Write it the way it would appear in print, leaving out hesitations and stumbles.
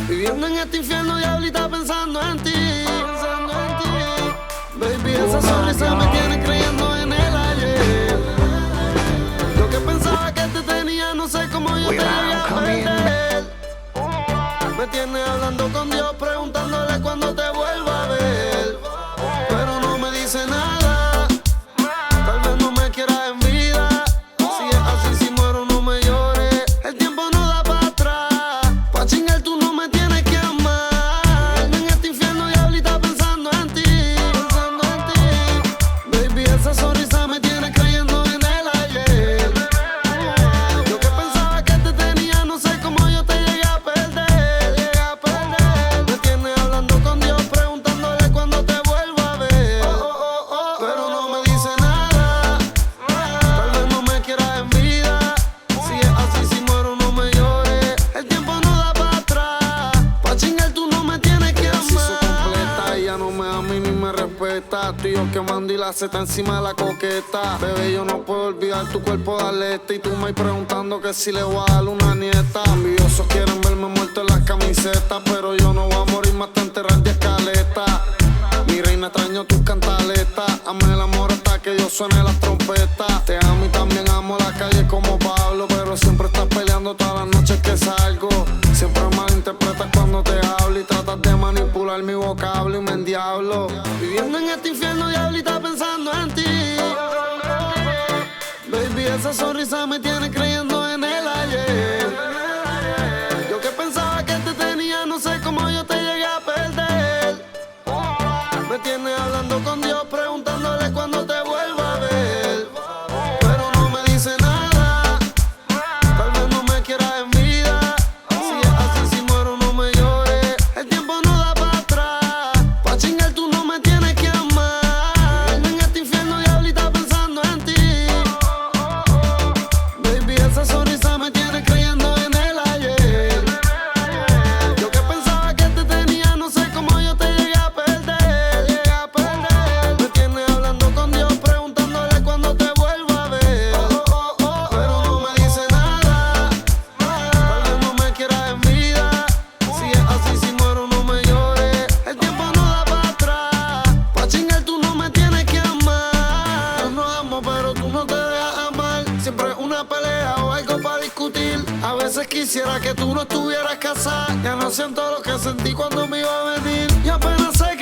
Viviendo en este infierno, diablita, pensando en ti, Baby, esa sonrisa me tiene creyendo en el ayer. Lo que pensaba que te tenía, no sé cómo yo te llegué a perder. Me tiene hablando con Dios, preguntándole cuándo te vuelva a ver. Pero no me dice nada, tal vez no me quiera en vida. Si es así, si muero no me llores. El tiempo no da para atrás. Pa' chingar tú no me tienes que amar. En este infierno, diablita, pensando en ti, Baby, esa sonrisa me tiene creyendo en el ayer. Yo que pensaba que te tenía, no sé cómo yo te llegué a perder. Me tiene hablando con Dios, preguntándole cuándo te vuelva a ver. Pero no me dice nada, tal vez no me quiera en vida. Si es así, si muero no me llores. El tiempo no da para atrás. Pa' chingar tú no me tienes que amar. Se hizo completa, ella no me ama y ni me respeta. Tú y yo quemando y la seta encima de la coqueta. Bebé, yo no puedo olvidar tu cuerpo de atleta. Y tú me preguntando que si le voy a dar una nieta. Envidiosos quieren verme muerto en las camisetas, pero yo no voy a morir más te enterrar de escaleta. Mi reina, extraño tus cantaletas. Ame el amor hasta que yo suene las trompetas. Te amo y también amo la calle como Pablo, pero siempre estás peleando todas las noches que salgo. Siempre malinterpretas cuando te hablo y tratas de manipular mi vocablo y me endiablo. Viviendo en este infierno, diablita, pensando en ti. Baby, esa sonrisa me tiene creyendo en el ayer. Yo que pensaba que te tenía, no sé cómo yo te llegué a perder. Me tiene hablando con Dios, preguntándole cuándo te vuelva a ver. Pero no me dice nada, tal vez no me quiera en vida. Si es así, si muero no me llores. El tiempo no da para atrás. Pa' chingar tú no me tienes que amar. En este infierno, diablita, pensando en ti. Baby, esa sonrisa me tiene creyendo en el ayer. Yo que pensaba que te tenía, no sé cómo yo te llegué a perder. Me tiene hablando con Dios, preguntándole cuándo te vuelva a ver. Pero no me dice nada, tal vez no me quiera en vida. Si es así, si muero no me llores. El tiempo no da para atrás. Pa' chingar tú no me tienes que amar. Yo no amo, pero tú no te dejas amar. Siempre es una pelea o algo para discutir. A veces quisiera que tú no estuvieras casada. Ya no siento lo que sentí cuando me iba a venir. Y apenas sé